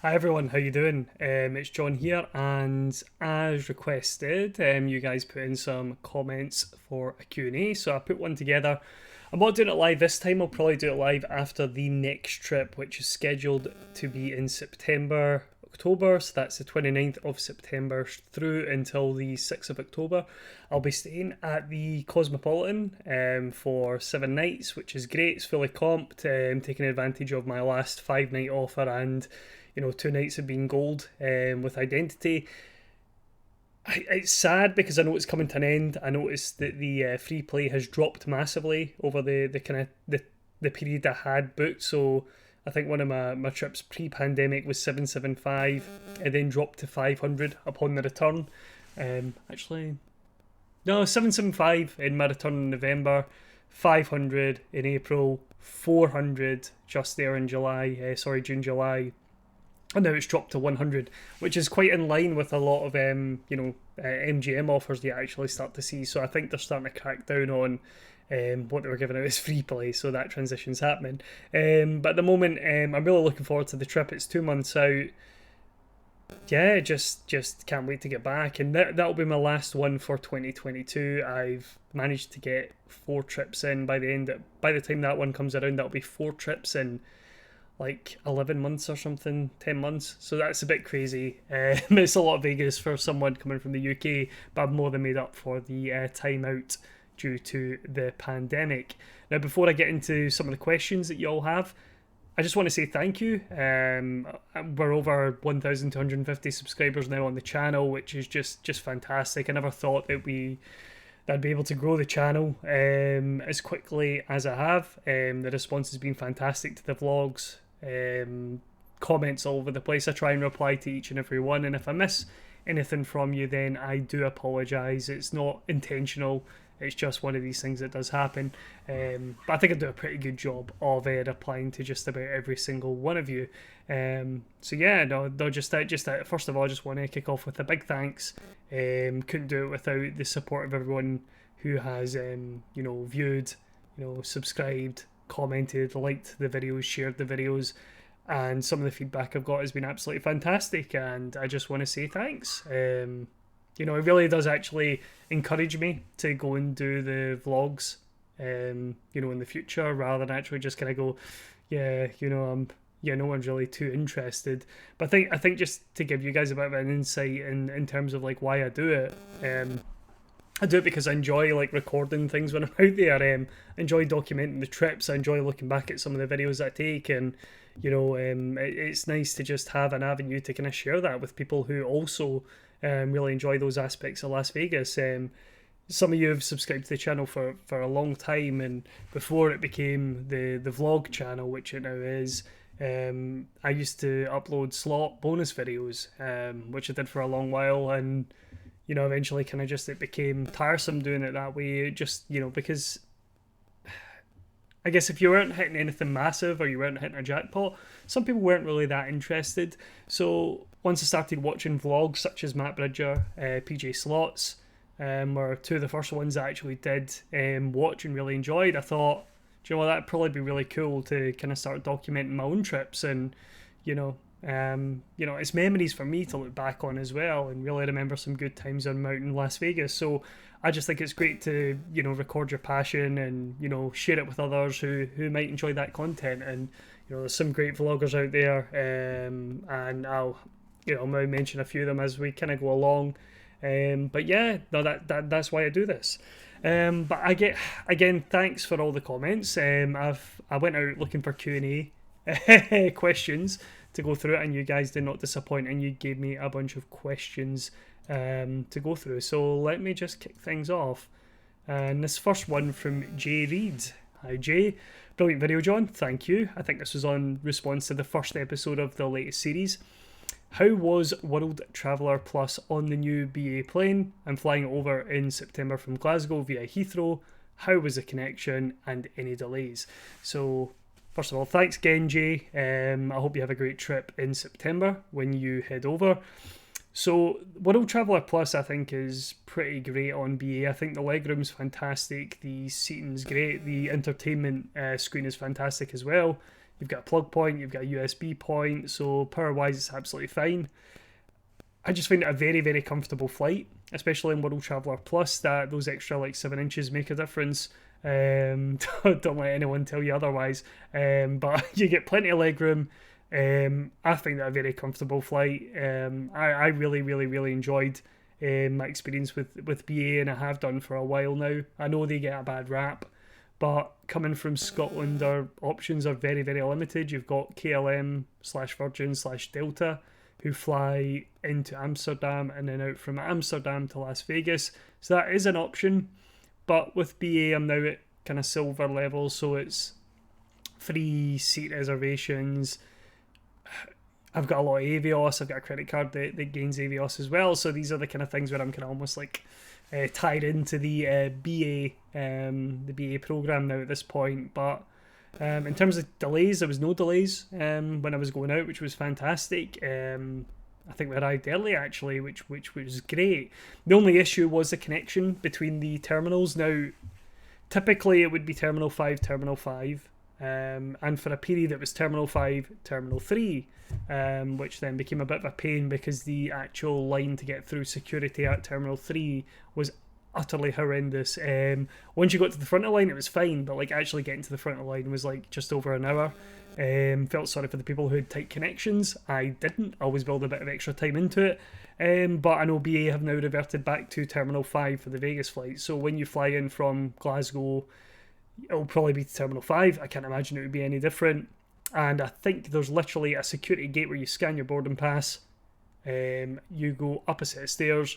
Hi everyone, how you doing? It's John here, and as requested, you guys put in some comments for a Q&A, so I put one together. I'm not doing it live this time, I'll probably do it live after the next trip, which is scheduled to be in September, October, so that's the 29th of September through until the 6th of October. I'll be staying at the Cosmopolitan for 7 nights, which is great, it's fully comped, taking advantage of my last 5 night offer and 2 nights have been gold with identity. It's sad because I know it's coming to an end. I noticed that the free play has dropped massively over the kind of the period I had booked. So I think one of my trips pre-pandemic was 775. It then dropped to 500 upon the return. Actually, no, 775 in my return in November, 500 in April, 400 just there in July. June, July, and now it's dropped to 100, which is quite in line with a lot of MGM offers you actually start to see. So I think they're starting to crack down on what they were giving out as free play, so that transition's happening. But at the moment, I'm really looking forward to the trip. It's 2 months out. Yeah, just can't wait to get back, and that'll be my last one for 2022. I've managed to get 4 trips in by the time that one comes around. That'll be 4 trips in like 11 months or something, 10 months. So that's a bit crazy. It's a lot of Vegas for someone coming from the UK, but I've more than made up for the time out due to the pandemic. Now, before I get into some of the questions that you all have, I just want to say thank you. We're over 1,250 subscribers now on the channel, which is just fantastic. I never thought that I'd be able to grow the channel as quickly as I have. The response has been fantastic to the vlogs. Comments all over the place. I try and reply to each and every one, and if I miss anything from you, then I do apologise. It's not intentional. It's just one of these things that does happen. But I think I do a pretty good job of replying to just about every single one of you. So yeah, no, just that. First of all, I just want to kick off with a big thanks. Couldn't do it without the support of everyone who has, viewed, subscribed, commented, liked the videos, shared the videos, and some of the feedback I've got has been absolutely fantastic. And I just want to say thanks. It really does actually encourage me to go and do the vlogs, in the future, rather than actually just kind of go, no one's really too interested. But I think just to give you guys a bit of an insight in terms of like why I do it. I do it because I enjoy like recording things when I'm out there. I enjoy documenting the trips. I enjoy looking back at some of the videos I take, and it's nice to just have an avenue to kind of share that with people who also really enjoy those aspects of Las Vegas. Some of you have subscribed to the channel for a long time, and before it became the vlog channel, which it now is, I used to upload slot bonus videos, which I did for a long while, and eventually kind of just it became tiresome doing it that way. Just because I guess if you weren't hitting anything massive or you weren't hitting a jackpot, some people weren't really that interested. So once I started watching vlogs such as Matt Bridger, PJ Slots, were two of the first ones I actually did watch and really enjoyed, I thought, do you know what, that'd probably be really cool to kind of start documenting my own trips, and it's memories for me to look back on as well, and really remember some good times on Mountain Las Vegas. So I just think it's great to record your passion and share it with others who might enjoy that content. And there's some great vloggers out there, and I'll mention a few of them as we kind of go along. But yeah, no, that's why I do this. But I get, again, thanks for all the comments. I went out looking for Q&A questions to go through it, and you guys did not disappoint, and you gave me a bunch of questions to go through. So let me just kick things off. And this first one from Jay Reed. Hi Jay, brilliant video John, thank you. I think this was on response to the first episode of the latest series. How was World Traveller Plus on the new BA plane? I'm flying over in September from Glasgow via Heathrow. How was the connection and any delays? So first of all, thanks Genji. I hope you have a great trip in September when you head over. So World Traveller Plus I think is pretty great on BA. I think the legroom's fantastic, the seating's great, the entertainment screen is fantastic as well. You've got a plug point, you've got a USB point, so power-wise it's absolutely fine. I just find it a very, very comfortable flight, especially in World Traveller Plus, that those extra like 7 inches make a difference. Don't let anyone tell you otherwise. But you get plenty of legroom. I find that a very comfortable flight. I really, really, really enjoyed my experience with BA, and I have done for a while now. I know they get a bad rap, but coming from Scotland, our options are very, very limited. You've got KLM/Virgin/Delta, who fly into Amsterdam and then out from Amsterdam to Las Vegas. So that is an option. But with BA, I'm now at kind of silver level, so it's free seat reservations. I've got a lot of Avios. I've got a credit card that gains Avios as well. So these are the kind of things where I'm kind of almost like tied into the BA program now at this point. But in terms of delays, there was no delays when I was going out, which was fantastic. I think we arrived early actually, which was great. The only issue was the connection between the terminals. Now, typically it would be Terminal 5, Terminal 5, and for a period it was Terminal 5, Terminal 3, which then became a bit of a pain because the actual line to get through security at Terminal 3 was utterly horrendous. Once you got to the front of the line it was fine, but like actually getting to the front of the line was like just over an hour. Felt sorry for the people who had tight connections. I didn't. I always build a bit of extra time into it. But I know BA have now reverted back to Terminal 5 for the Vegas flight. So when you fly in from Glasgow, it'll probably be to Terminal 5. I can't imagine it would be any different. And I think there's literally a security gate where you scan your boarding pass, you go up a set of stairs,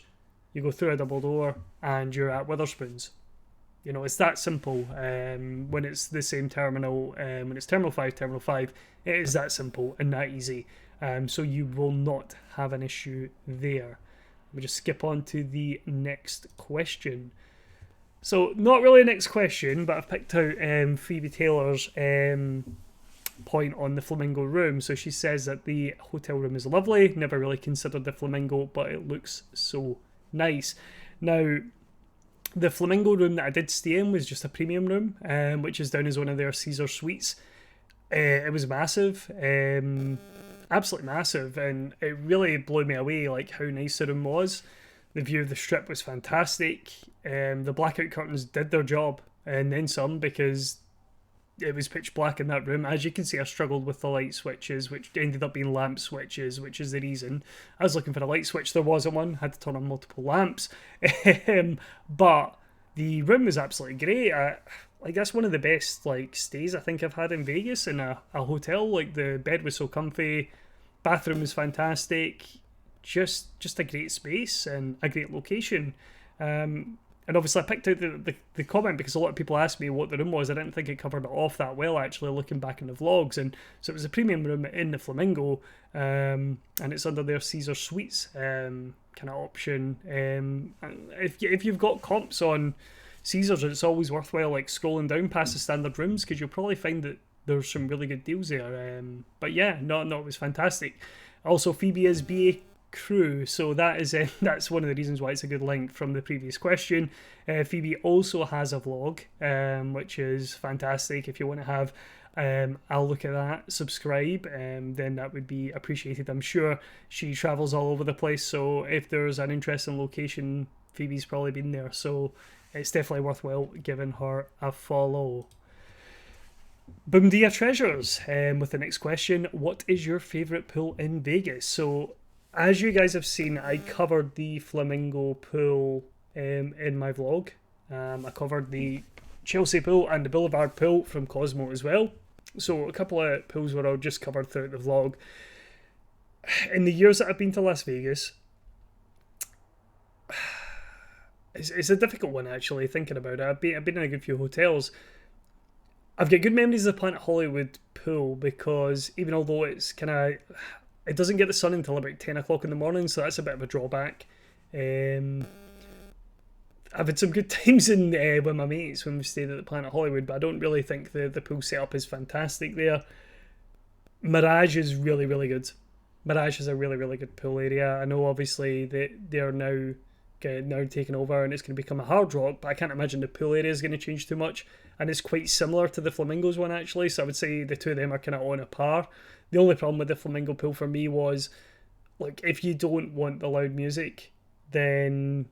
you go through a double door, and you're at Witherspoons. You know, it's that simple. When it's the same terminal, when it's Terminal 5, Terminal 5, it is that simple and that easy. So you will not have an issue there. Let me just skip on to the next question. So, not really a next question, but I've picked out Phoebe Taylor's point on the Flamingo Room. So she says that the hotel room is lovely. Never really considered the Flamingo, but it looks so nice. Now, the Flamingo room that I did stay in was just a premium room, which is down as one of their Caesar suites. It was massive, absolutely massive, and it really blew me away like how nice the room was. The view of the strip was fantastic. The blackout curtains did their job, and then some, because it was pitch black in that room. As you can see, I struggled with the light switches, which ended up being lamp switches, which is the reason. I was looking for a light switch, there wasn't one, had to turn on multiple lamps. But the room was absolutely great. Like, that's one of the best like stays I think I've had in Vegas in a hotel. Like, the bed was so comfy, bathroom was fantastic, just a great space and a great location. And obviously I picked out the comment because a lot of people asked me what the room was. I didn't think it covered it off that well, actually, looking back in the vlogs. And so it was a premium room in the Flamingo, and it's under their Caesar Suites kind of option. And if you've got comps on Caesars, it's always worthwhile like scrolling down past the standard rooms, because you'll probably find that there's some really good deals there. But yeah, no, it was fantastic. Also, Phoebe is BA crew, so that is that's one of the reasons why it's a good link from the previous question. Phoebe also has a vlog, which is fantastic. If you want to have I'll look at that, subscribe, then that would be appreciated. I'm sure she travels all over the place, so if there's an interesting location, Phoebe's probably been there, so it's definitely worthwhile giving her a follow. Boomdia Treasures with the next question: what is your favourite pool in Vegas? So as you guys have seen, I covered the Flamingo pool in my vlog. I covered the Chelsea pool and the Boulevard pool from Cosmo as well. So a couple of pools were all just covered throughout the vlog. In the years that I've been to Las Vegas, it's a difficult one actually, thinking about it. I've been in a good few hotels. I've got good memories of the Planet Hollywood pool, because even although it's kind of, it doesn't get the sun until about 10 o'clock in the morning, so that's a bit of a drawback. I've had some good times in with my mates when we stayed at the Planet Hollywood, but I don't really think the pool setup is fantastic there. Mirage is really, really good. Mirage is a really, really good pool area. I know obviously they're now now taken over and it's going to become a hard rock, but I can't imagine the pool area is going to change too much. And it's quite similar to the Flamingos one, actually, so I would say the two of them are kind of on a par. The only problem with the Flamingo pool for me was, like, if you don't want the loud music, then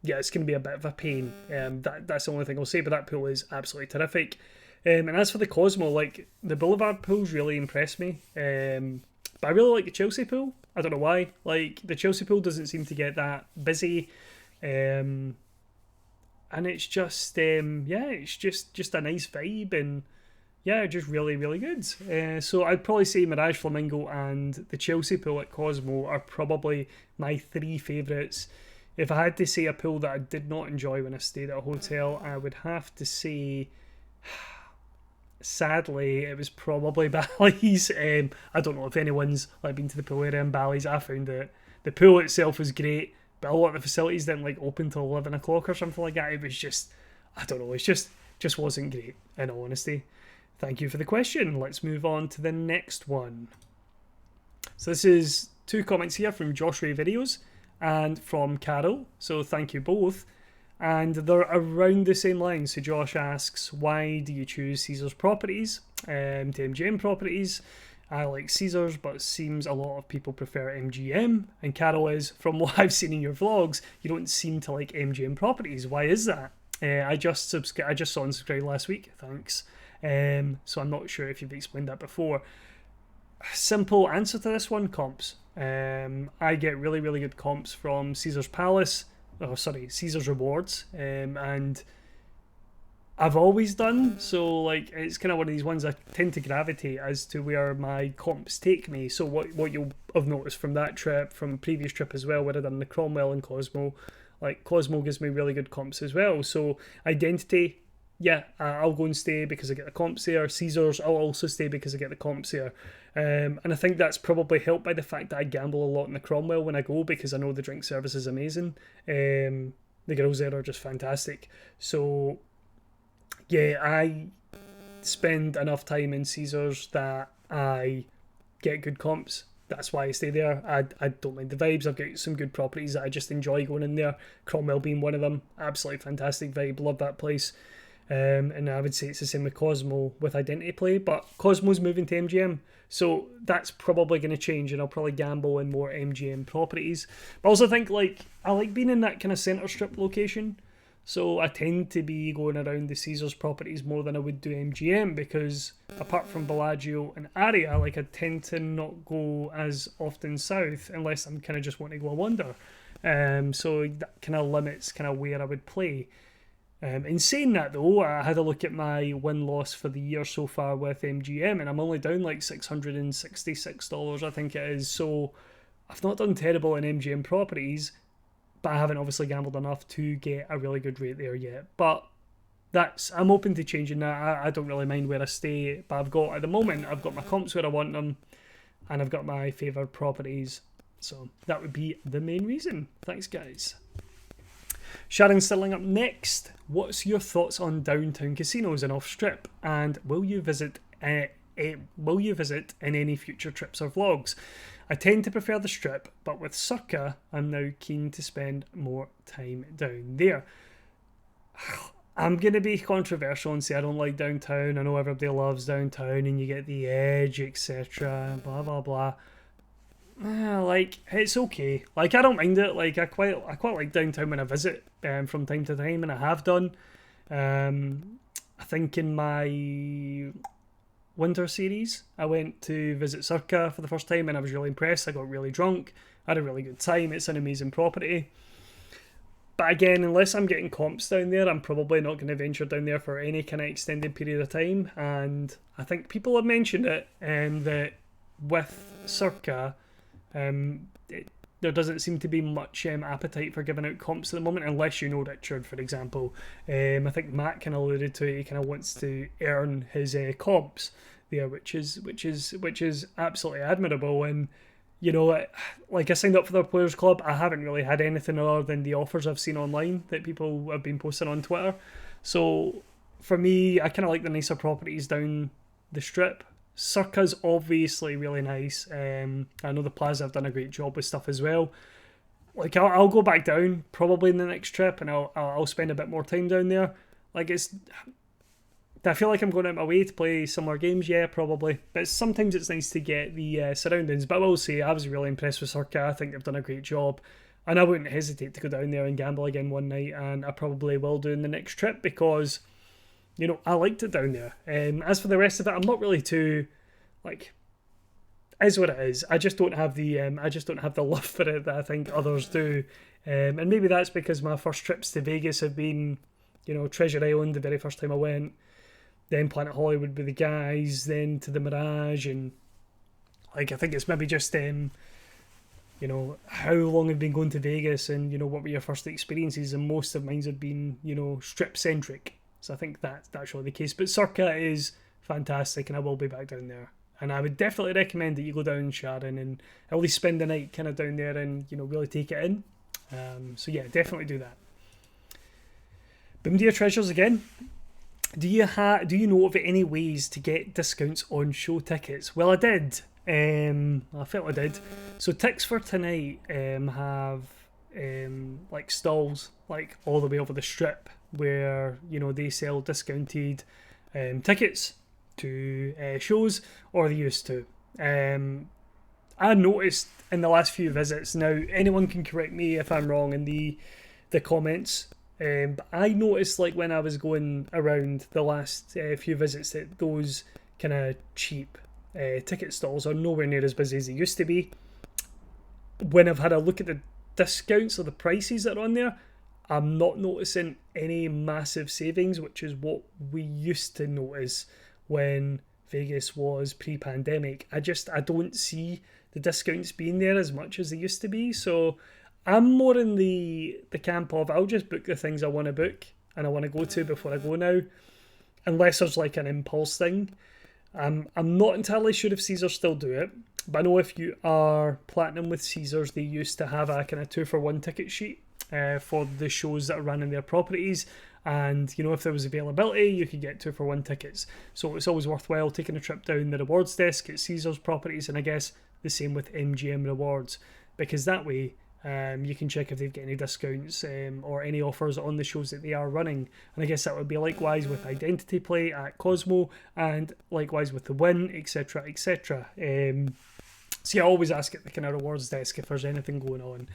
yeah, it's going to be a bit of a pain. That's the only thing I'll say, but that pool is absolutely terrific. And as for the Cosmo, like, the Boulevard pools really impressed me. But I really like the Chelsea pool. I don't know why. Like, the Chelsea pool doesn't seem to get that busy. And it's just, it's just a nice vibe, and yeah, just really, really good. So I'd probably say Mirage Flamingo and the Chelsea pool at Cosmo are probably my three favourites. If I had to say a pool that I did not enjoy when I stayed at a hotel, I would have to say, sadly, it was probably Bally's. I don't know if anyone's been to the pool area in Bally's. I found that the pool itself was great, but a lot of the facilities didn't open till 11 o'clock or something like that. It was just, I don't know, it's just wasn't great, in all honesty. Thank you for the question. Let's move on to the next one. So this is 2 comments here from Josh Ray Videos and from Carol. So thank you both. And they're around the same line. So Josh asks, why do you choose Caesars properties to MGM properties? I like Caesars, but it seems a lot of people prefer MGM. And Carol is, from what I've seen in your vlogs, you don't seem to like MGM properties. Why is that? I just saw and subscribed last week. Thanks. So I'm not sure if you've explained that before. Simple answer to this one, comps. I get really, really good comps from Caesars Palace. Caesars Rewards. And I've always done. So it's kind of one of these ones I tend to gravitate as to where my comps take me. So what you'll have noticed from that trip, from previous trip as well, where I've done the Cromwell and Cosmo, Cosmo gives me really good comps as well. So identity, yeah, I'll go and stay because I get the comps there. Caesars, I'll also stay because I get the comps there. And I think that's probably helped by the fact that I gamble a lot in the Cromwell when I go, because I know the drink service is amazing. The girls there are just fantastic. So yeah, I spend enough time in Caesars that I get good comps. That's why I stay there. I don't mind the vibes. I've got some good properties that I just enjoy going in there. Cromwell being one of them. Absolutely fantastic vibe. Love that place. And I would say it's the same with Cosmo with identity play. But Cosmo's moving to MGM. So that's probably going to change, and I'll probably gamble in more MGM properties. But I also think I like being in that kind of centre strip location. So I tend to be going around the Caesars properties more than I would do MGM, because apart from Bellagio and Aria, I tend to not go as often south unless I'm kind of just wanting to go a wander. So that kind of limits kind of where I would play. In saying that though, I had a look at my win-loss for the year so far with MGM, and I'm only down $666, I think it is. So I've not done terrible in MGM properties, but I haven't obviously gambled enough to get a really good rate there yet. But I'm open to changing that. I don't really mind where I stay, but at the moment, I've got my comps where I want them, and I've got my favoured properties. So that would be the main reason. Thanks, guys. Sharon Stirling up next. What's your thoughts on downtown casinos and off strip? And will you visit in any future trips or vlogs? I tend to prefer the strip, but with Circa, I'm now keen to spend more time down there. I'm going to be controversial and say I don't like downtown. I know everybody loves downtown and you get the edge, etc. Blah, blah, blah. It's okay. I don't mind it. I quite like downtown when I visit from time to time, and I have done. I think in my winter series, I went to visit Circa for the first time, and I was really impressed. I got really drunk. I had a really good time. It's an amazing property. But again, unless I'm getting comps down there, I'm probably not going to venture down there for any kind of extended period of time. And I think people have mentioned it, that with Circa, there doesn't seem to be much appetite for giving out comps at the moment, unless you know Richard, for example. I think Matt kind of alluded to it. He kind of wants to earn his comps there, which is absolutely admirable. And I signed up for the Players Club. I haven't really had anything other than the offers I've seen online that people have been posting on Twitter. So for me, I kind of like the nicer properties down the strip. Circa's obviously really nice. I know the Plaza have done a great job with stuff as well. like I'll go back down probably in the next trip, and I'll spend a bit more time down there. Like it's, I feel like I'm going out my way to play similar games. Yeah, probably. But sometimes it's nice to get the surroundings. But I will say I was really impressed with Circa. I think they've done a great job, and I wouldn't hesitate to go down there and gamble again one night. And I probably will do in the next trip because, I liked it down there. As for the rest of it, I'm not really too like. Is what it is. I just don't have the love for it that I think others do, and maybe that's because my first trips to Vegas have been, Treasure Island the very first time I went, then Planet Hollywood with the guys, then to the Mirage, and like I think it's maybe just how long I've been going to Vegas, and what were your first experiences, and most of mine have been strip centric. So I think that's really the case. But Circa is fantastic, and I will be back down there. And I would definitely recommend that you go down, Sharon, and at least spend the night kind of down there and, really take it in. So yeah, definitely do that. Boom Dear Treasures again. Do you know of any ways to get discounts on show tickets? Well, I did. I felt I did. So Tix for Tonight have like stalls like all the way over the strip where they sell discounted tickets to shows, or they used to. I noticed in the last few visits, now anyone can correct me if I'm wrong in the comments, but I noticed like when I was going around the last few visits that those kind of cheap ticket stalls are nowhere near as busy as they used to be. When I've had a look at the discounts or the prices that are on there, I'm not noticing any massive savings, which is what we used to notice when Vegas was pre-pandemic. I don't see the discounts being there as much as they used to be. So I'm more in the camp of I'll just book the things I want to book and I want to go to before I go now, unless there's like an impulse thing. I'm not entirely sure if Caesars still do it, but I know if you are platinum with Caesars, they used to have a kind of 2-for-1 ticket sheet for the shows that are running their properties. And if there was availability, you could get 2-for-1 tickets. So it's always worthwhile taking a trip down the rewards desk at Caesars properties, and I guess the same with MGM Rewards, because that way you can check if they've got any discounts or any offers on the shows that they are running. And I guess that would be likewise with Identity Play at Cosmo, and likewise with the Win, etc, etc. So yeah, I always ask at the kind of rewards desk if there's anything going on.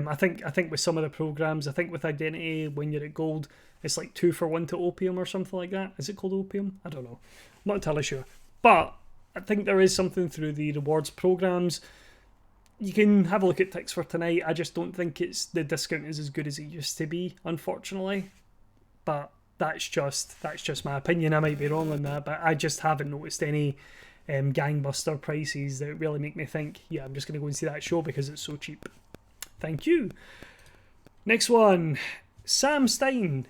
I think with some of the programs, I think with Identity, when you're at Gold, it's like 2-for-1 to Opium or something like that. Is it called Opium? I don't know. I'm not entirely sure. But I think there is something through the rewards programs. You can have a look at Tix for Tonight. I just don't think the discount is as good as it used to be, unfortunately. But that's just my opinion. I might be wrong on that, but I just haven't noticed any gangbuster prices that really make me think, yeah, I'm just going to go and see that show because it's so cheap. Thank you. Next one, Sam Stein.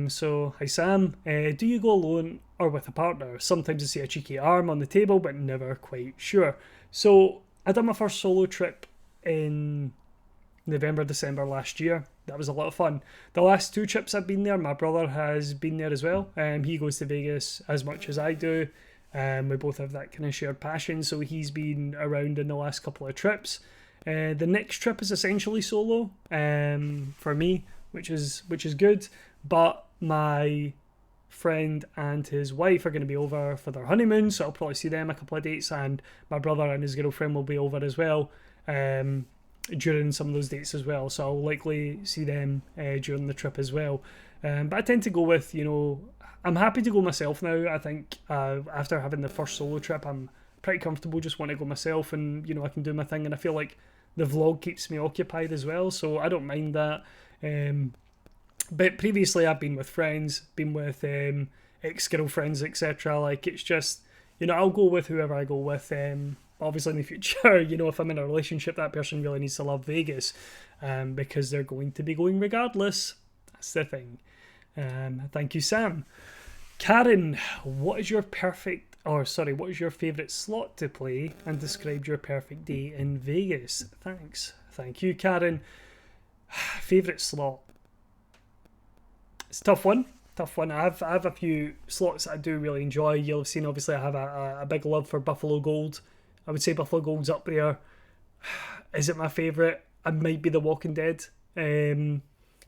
So, hi Sam. Do you go alone or with a partner? Sometimes I see a cheeky arm on the table, but never quite sure. So, I did my first solo trip in November, December last year. That was a lot of fun. The last 2 trips I've been there, my brother has been there as well. He goes to Vegas as much as I do. We both have that kind of shared passion, so he's been around in the last couple of trips. The next trip is essentially solo for me, which is good. But my friend and his wife are going to be over for their honeymoon, so I'll probably see them a couple of dates, and my brother and his girlfriend will be over as well during some of those dates as well. So I'll likely see them during the trip as well. But I tend to go with, I'm happy to go myself now. I think after having the first solo trip, I'm pretty comfortable, just want to go myself, and I can do my thing, and I feel like the vlog keeps me occupied as well, so I don't mind that. But previously I've been with friends, been with ex-girlfriends, etc. Like, it's just, I'll go with whoever I go with. Obviously in the future, if I'm in a relationship, that person really needs to love Vegas, because they're going to be going regardless. That's the thing. Thank you, Sam. Karen, what is your favourite slot to play, and describe your perfect day in Vegas? Thanks. Thank you, Karen. Favourite slot. It's a tough one. I have a few slots that I do really enjoy. You'll have seen, obviously, I have a big love for Buffalo Gold. I would say Buffalo Gold's up there. Is it my favourite? it might be The Walking Dead.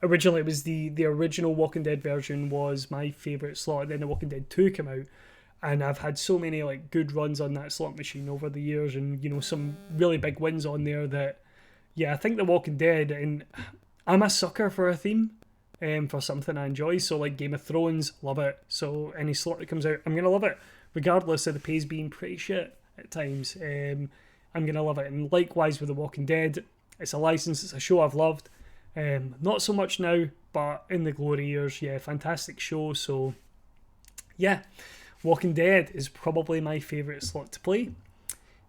Originally, it was the original Walking Dead version was my favourite slot. Then The Walking Dead 2 came out, and I've had so many like good runs on that slot machine over the years, and you know, some really big wins on there that, yeah, I think The Walking Dead, and I'm a sucker for a theme, for something I enjoy. So like Game of Thrones, love it. So any slot that comes out, I'm gonna love it, regardless of the pace being pretty shit at times. I'm gonna love it, and likewise with The Walking Dead, it's a license, it's a show I've loved. Not so much now, but in the glory years, yeah, fantastic show. So yeah, Walking Dead is probably my favourite slot to play.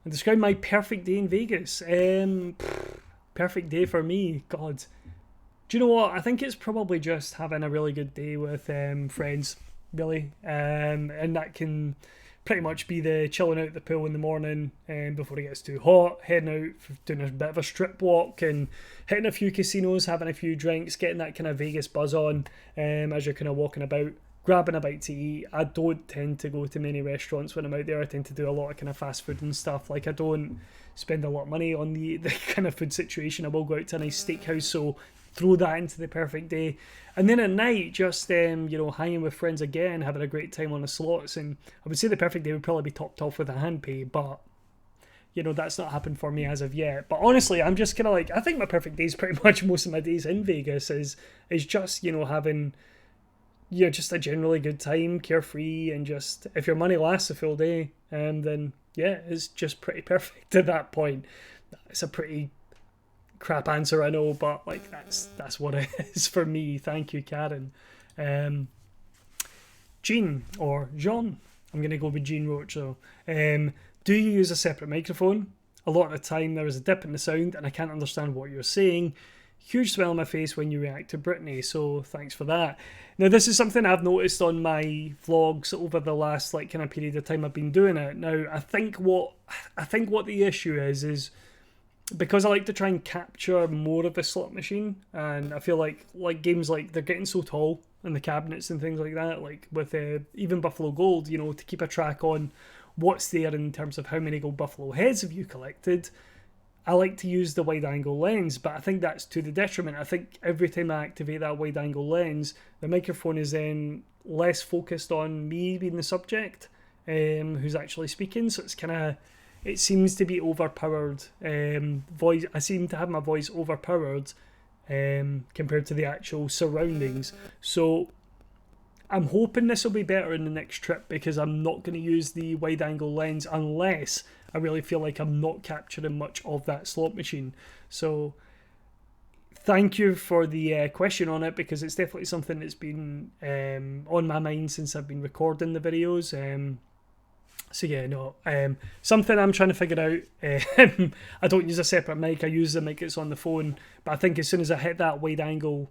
And describe my perfect day in Vegas. Perfect day for me, God. Do you know what? I think it's probably just having a really good day with friends, really. And that can pretty much be the chilling out at the pool in the morning before it gets too hot, heading out, doing a bit of a strip walk and hitting a few casinos, having a few drinks, getting that kind of Vegas buzz on as you're kind of walking about, grabbing a bite to eat. I don't tend to go to many restaurants when I'm out there. I tend to do a lot of kind of fast food and stuff. Like, I don't spend a lot of money on the kind of food situation. I will go out to a nice steakhouse, so throw that into the perfect day. And then at night, just hanging with friends again, having a great time on the slots. And I would say the perfect day would probably be topped off with a hand pay, but that's not happened for me as of yet. But honestly, I'm just kind of like, I think my perfect day is pretty much most of my days in Vegas is just having just a generally good time, carefree, and just, if your money lasts a full day, then yeah, it's just pretty perfect at that point. It's a pretty crap answer, I know, but like that's what it is for me. Thank you, Karen. Jean or Jean, I'm gonna go with Jean Roach though. Do you use a separate microphone? A lot of the time there is a dip in the sound and I can't understand what you're saying. Huge smile on my face when you react to Britney, so thanks for that. Now, this is something I've noticed on my vlogs over the last like kind of period of time I've been doing it. Now, I think what the issue is because I like to try and capture more of the slot machine, and I feel like games, like, they're getting so tall in the cabinets and things like that, like with even Buffalo Gold, to keep a track on what's there in terms of how many Gold Buffalo heads have you collected. I like to use the wide angle lens, but I think that's to the detriment. I think every time I activate that wide angle lens, the microphone is then less focused on me being the subject, who's actually speaking. So it seems to be overpowered. Voice. I seem to have my voice overpowered compared to the actual surroundings. So I'm hoping this will be better in the next trip, because I'm not going to use the wide angle lens unless I really feel like I'm not capturing much of that slot machine. So thank you for the question on it, because it's definitely something that's been on my mind since I've been recording the videos. So yeah, no, something I'm trying to figure out. I don't use a separate mic, I use the mic that's on the phone, but I think as soon as I hit that wide angle,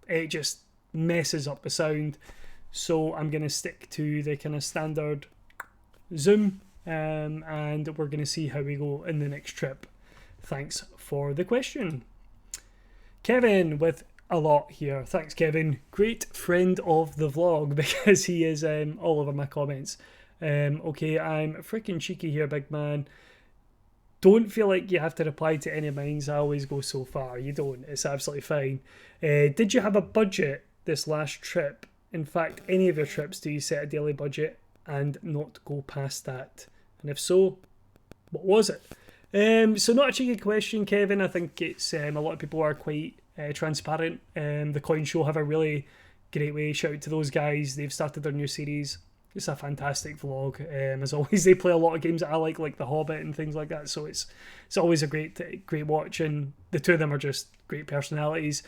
it just messes up the sound. So I'm going to stick to the kind of standard zoom, and we're going to see how we go in the next trip. Thanks for the question. Kevin with a lot here. Thanks, Kevin. Great friend of the vlog, because he is all over my comments. Okay, I'm freaking cheeky here, big man. Don't feel like you have to reply to any of mine. I always go so far. You don't. It's absolutely fine. Did you have a budget this last trip? In fact, any of your trips, do you set a daily budget and not go past that? And if so, what was it? So not a cheeky question, Kevin. I think it's a lot of people are quite transparent. The Coin Show have a really great way. Shout out to those guys. They've started their new series. It's a fantastic vlog. As always, they play a lot of games that I like The Hobbit and things like that. So it's always a great watch, and the two of them are just great personalities.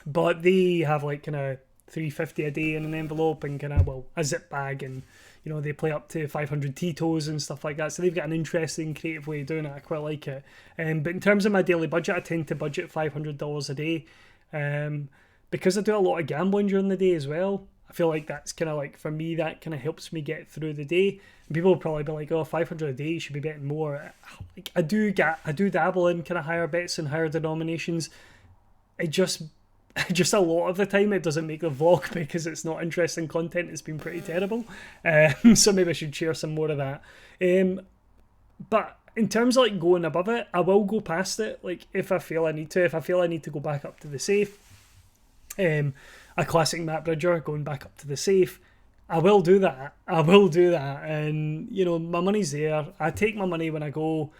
But they have like kind of $350 a day in an envelope and kind of, well, a zip bag, and they play up to 500 Tito's and stuff like that. So they've got an interesting, creative way of doing it. I quite like it. But in terms of my daily budget, I tend to budget $500 a day, because I do a lot of gambling during the day as well. I feel like that's kind of like, for me, that kind of helps me get through the day. And people will probably be like, oh, 500 a day, you should be betting more. Like, I do dabble in kind of higher bets and higher denominations. It just a lot of the time it doesn't make the vlog because it's not interesting content. It's been pretty terrible. So maybe I should share some more of that. But in terms of like going above it, I will go past it. Like if I feel I need to, if I feel I need to go back up to the safe, a classic Matt Bridger going back up to the safe, I will do that. I will do that. And you know, my money's there. I take my money when I go.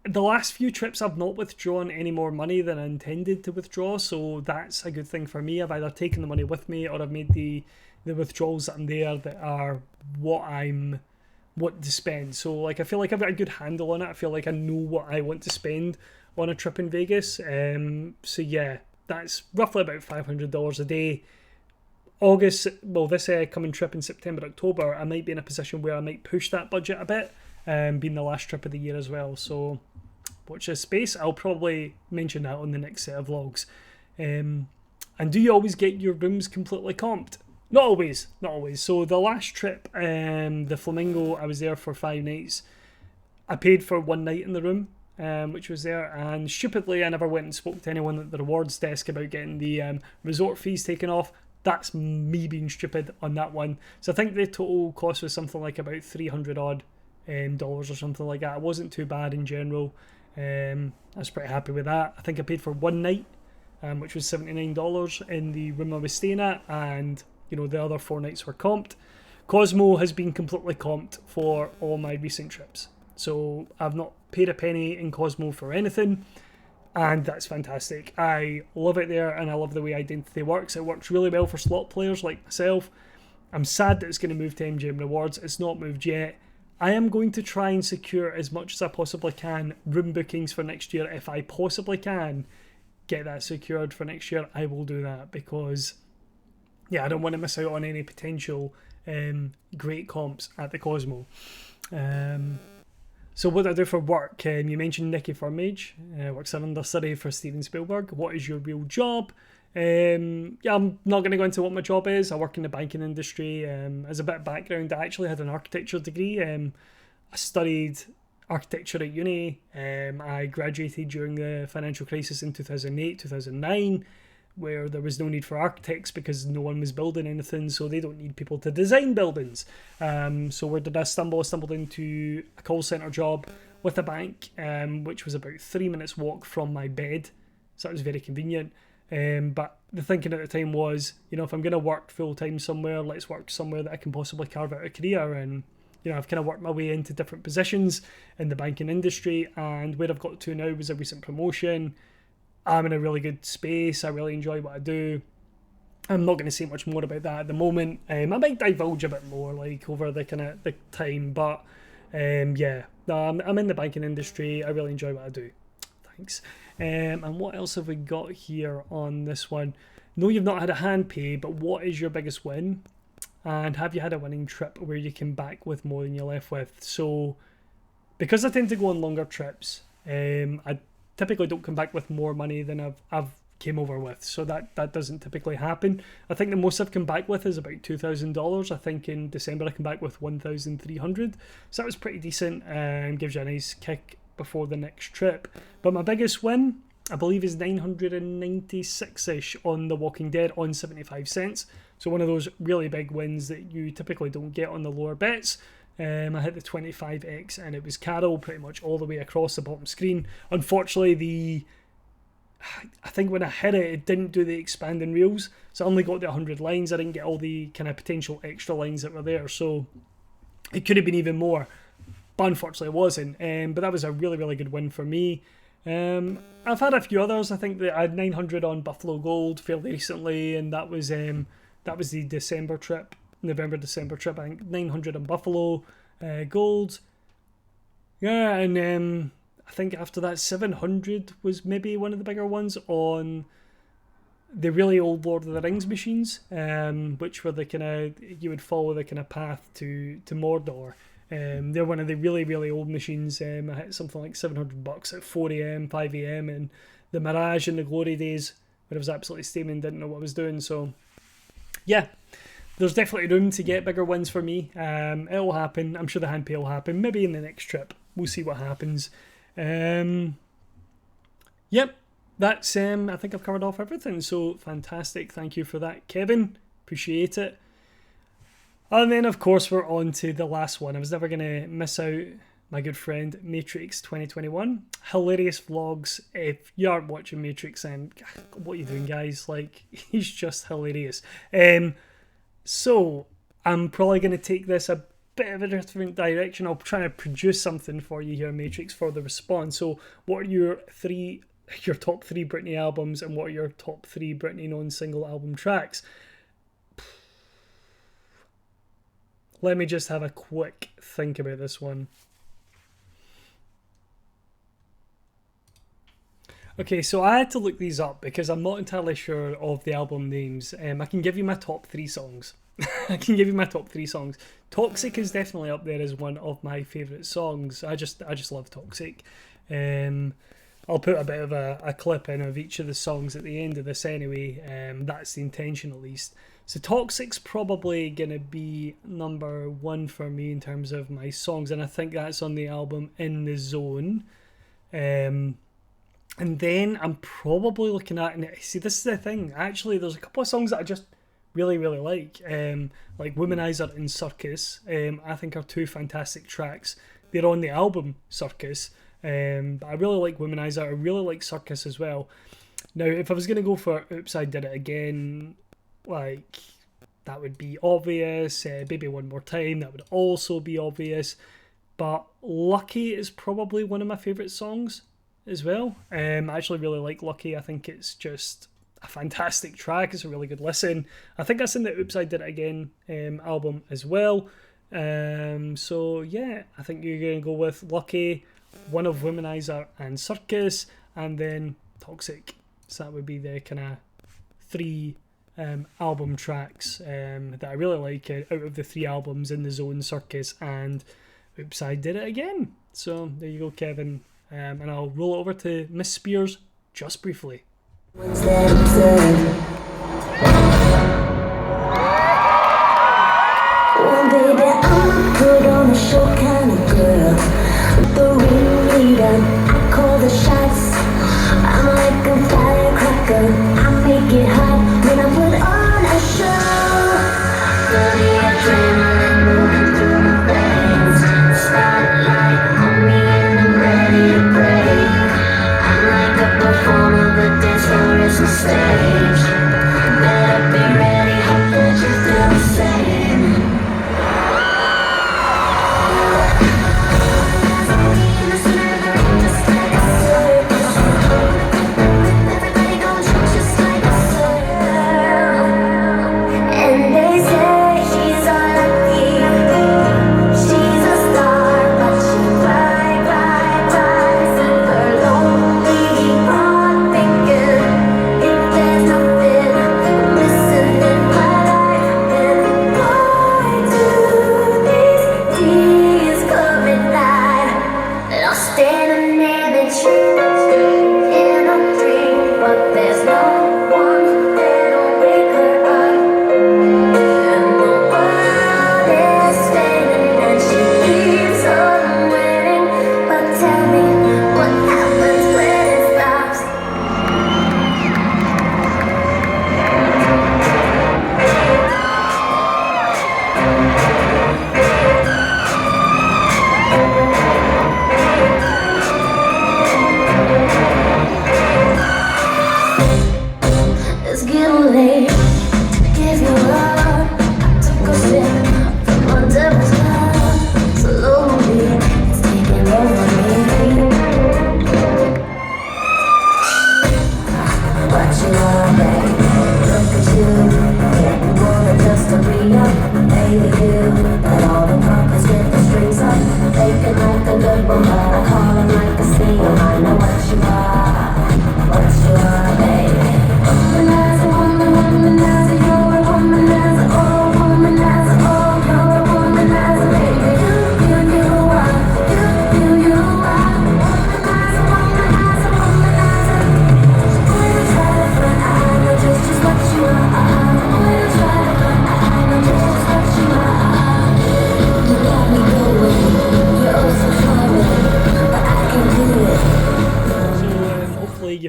The last few trips I've not withdrawn any more money than I intended to withdraw, so that's a good thing for me. I've either taken the money with me or I've made the withdrawals that I'm there that are what to spend. So like I feel like I've got a good handle on it. I feel like I know what I want to spend on a trip in Vegas. So yeah, that's roughly about $500 a day. August, well, this coming trip in September, October, I might be in a position where I might push that budget a bit, being the last trip of the year as well. So watch this space. I'll probably mention that on the next set of vlogs. And do you always get your rooms completely comped? Not always, not always. So the last trip, the Flamingo, I was there for 5 nights. I paid for 1 night in the room, which was there, and stupidly I never went and spoke to anyone at the rewards desk about getting the resort fees taken off. That's me being stupid on that one. So I think the total cost was something like about $300 odd dollars or something like that. It wasn't too bad in general. I was pretty happy with that. I think I paid for 1 night, which was $79 in the room I was staying at, and you know the other 4 nights were comped. Cosmo has been completely comped for all my recent trips, so I've not paid a penny in Cosmo for anything, and that's fantastic. I love it there, and I love the way Identity works. It works really well for slot players like myself. I'm sad that it's going to move to MGM Rewards. It's not moved yet. I am going to try and secure as much as I possibly can room bookings for next year. If I possibly can get that secured for next year, I will do that, because yeah, I don't want to miss out on any potential great comps at the Cosmo. So what do I do for work? You mentioned Nicky Firmage, works an understudy for Steven Spielberg. What is your real job? Yeah, I'm not going to go into what my job is. I work in the banking industry. As a bit of background, I actually had an architecture degree. I studied architecture at uni. I graduated during the financial crisis in 2008, 2009, where there was no need for architects because no one was building anything, so they don't need people to design buildings. So where did I stumble? I stumbled into a call centre job with a bank, which was about 3 minutes walk from my bed, so that was very convenient. But the thinking at the time was, you know, if I'm going to work full time somewhere, let's work somewhere that I can possibly carve out a career. And you know, I've kind of worked my way into different positions in the banking industry, and where I've got to now was a recent promotion. I'm in a really good space. I really enjoy what I do. I'm not going to say much more about that at the moment. I might divulge a bit more like over the kind of the time, but yeah, I'm in the banking industry. I really enjoy what I do. Thanks. And what else have we got here on this one? No, you've not had a hand pay, but what is your biggest win? And have you had a winning trip where you came back with more than you left with? So, because I tend to go on longer trips, I typically don't come back with more money than I've came over with. So that doesn't typically happen. I think the most I've come back with is about $2,000. I think in December I came back with $1,300. So that was pretty decent and gives you a nice kick before the next trip. But my biggest win, I believe, is 996-ish on The Walking Dead on 75 cents. So one of those really big wins that you typically don't get on the lower bets. I hit the 25x and it was Carol pretty much all the way across the bottom screen. Unfortunately, I think when I hit it, it didn't do the expanding reels. So I only got the 100 lines. I didn't get all the kind of potential extra lines that were there. So it could have been even more. But unfortunately it wasn't. But that was a really, really good win for me. I've had a few others. I think that I had 900 on Buffalo Gold fairly recently, and that was the December trip, November-December trip. I think 900 on Buffalo Gold. Yeah, and I think after that 700 was maybe one of the bigger ones on the really old Lord of the Rings machines, which were the kind of, you would follow the kind of path to Mordor. They're one of the really, really old machines. I hit something like $700 at 4 a.m, 5 a.m, and the Mirage in the glory days where I was absolutely steaming, didn't know what I was doing. So, yeah, there's definitely room to get bigger wins for me. It'll happen. I'm sure the hand pay will happen. Maybe in the next trip. We'll see what happens. Yep, that's I think I've covered off everything. So, fantastic. Thank you for that, Kevin. Appreciate it. And then, of course, we're on to the last one. I was never going to miss out my good friend Matrix 2021. Hilarious vlogs. If you aren't watching Matrix, then what are you doing, guys? Like, he's just hilarious. So I'm probably going to take this a bit of a different direction. I'll try to produce something for you here, Matrix, for the response. So what are your top three Britney albums, and what are your top three Britney non-single album tracks? Let me just have a quick think about this one. Okay, so I had to look these up because I'm not entirely sure of the album names. I can give you my top three songs. I can give you my top three songs. Toxic is definitely up there as one of my favourite songs. I just love Toxic. I'll put a bit of a clip in of each of the songs at the end of this anyway. That's the intention, at least. So Toxic's probably going to be number one for me in terms of my songs, and I think that's on the album In The Zone. And then I'm probably looking at, and see, this is the thing, actually, there's a couple of songs that I just really, really like Womanizer and Circus. I think are two fantastic tracks. They're on the album Circus, but I really like Womanizer. I really like Circus as well. Now, if I was going to go for Oops, I Did It Again, like, that would be obvious. Baby One More Time, that would also be obvious. But Lucky is probably one of my favourite songs as well. I actually really like Lucky. I think it's just a fantastic track. It's a really good listen. I think that's in the Oops, I Did It Again album as well. So yeah, I think you're going to go with Lucky, one of Womanizer and Circus, and then Toxic. So that would be the kind of three album tracks that I really like out of the three albums: In The Zone, Circus, and Oops, I Did It Again. So there you go, Kevin. And I'll roll it over to Miss Spears just briefly. Well, baby, I'm a good on the show kind of girl. The ringleader, I call the shots. I'm like a firecracker, I make it hot when I put on a show. The adrenaline moving through my veins. Spotlight on me and I'm ready to break. I'm like a performer, the dance floor is the stage. Better be ready, hope that you feel the same.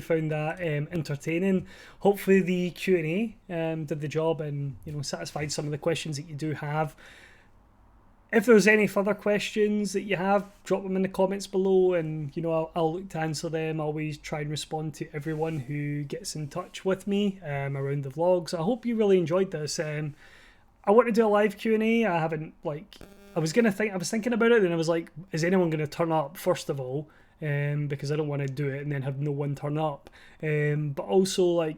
Found that entertaining. Hopefully the Q&A did the job and satisfied some of the questions that you do have. if there's any further questions that you have, drop them in the comments below, and I'll look to answer them. I always try and respond to everyone who gets in touch with me around the vlogs. I hope you really enjoyed this. I want to do a live Q&A. I haven't I was thinking about it, and I was like, is anyone going to turn up first of all? Because I don't want to do it and then have no one turn up. But also I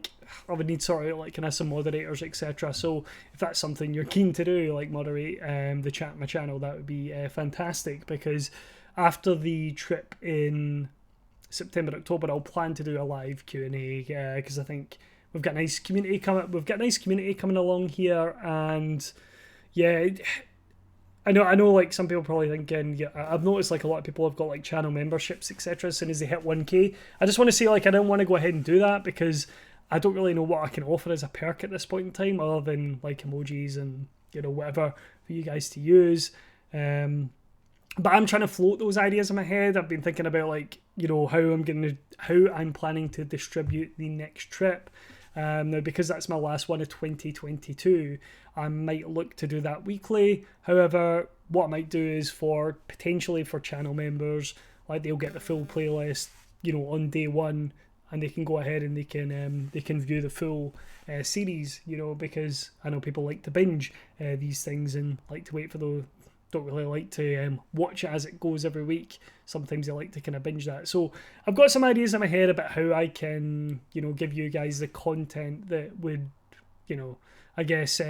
would need sort of kind of some moderators, etc. So if that's something you're keen to do, moderate the chat on my channel, that would be fantastic. Because after the trip in September, October, I'll plan to do a live Q&A because I think we've got a nice community coming along here, and yeah. I know some people probably thinking, I've noticed a lot of people have got channel memberships, etc. as soon as they hit 1k. I just want to say I don't want to go ahead and do that because I don't really know what I can offer as a perk at this point in time, other than emojis and whatever for you guys to use. But I'm trying to float those ideas in my head. I've been thinking about how I'm planning to distribute the next trip. Now, because that's my last one of 2022, I might look to do that weekly. However, what I might do is potentially for channel members, they'll get the full playlist, on day one, and they can go ahead and they can view the full series, because I know people like to binge these things and like to wait for those. Don't really like to watch it as it goes every week. Sometimes I like to kind of binge that. So I've got some ideas in my head about how I can, give you guys the content that would, I guess,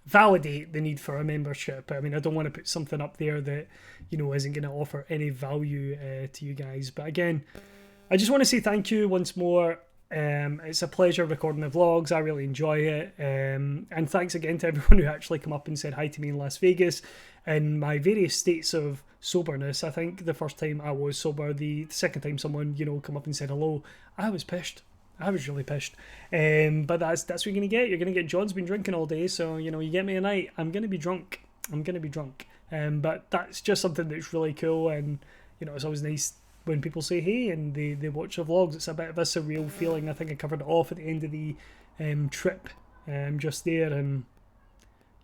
validate the need for a membership. I mean, I don't want to put something up there that, isn't going to offer any value to you guys. But again, I just want to say thank you once more. It's a pleasure recording the vlogs. I really enjoy it, and thanks again to everyone who actually come up and said hi to me in Las Vegas in my various states of soberness. I think the first time I was sober, the second time someone come up and said hello, I was pissed. I was really pissed. But that's what you're gonna get. You're gonna get John's been drinking all day, so you get me a night, I'm gonna be drunk. But that's just something that's really cool, and it's always nice when people say hey and they watch the vlogs. It's a bit of a surreal feeling. I think I covered it off at the end of the trip just there, and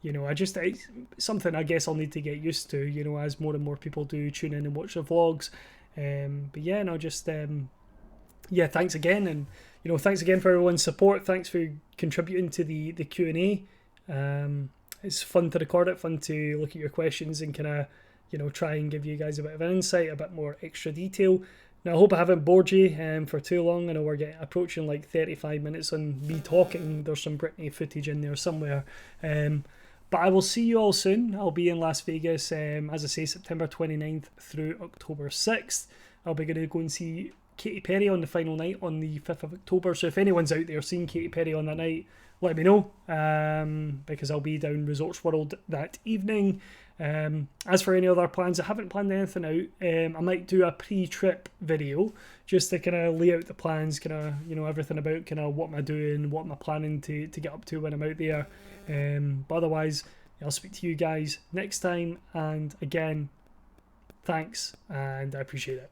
it's something I guess I'll need to get used to, as more and more people do tune in and watch the vlogs. But yeah, no, just thanks again, and thanks again for everyone's support. Thanks for contributing to the Q&A. It's fun to record it, fun to look at your questions and kind of try and give you guys a bit of an insight, a bit more extra detail. Now, I hope I haven't bored you for too long. I know we're approaching 35 minutes on me talking. There's some Britney footage in there somewhere. But I will see you all soon. I'll be in Las Vegas, as I say, September 29th through October 6th. I'll be going to go and see Katy Perry on the final night on the 5th of October. So if anyone's out there seeing Katy Perry on that night, let me know, because I'll be down Resorts World that evening. As for any other plans, I haven't planned anything out. I might do a pre-trip video just to kind of lay out the plans, kind of everything about kind of what am I doing, what am I planning to get up to when I'm out there. But otherwise, I'll speak to you guys next time, and again, thanks, and I appreciate it.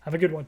Have a good one.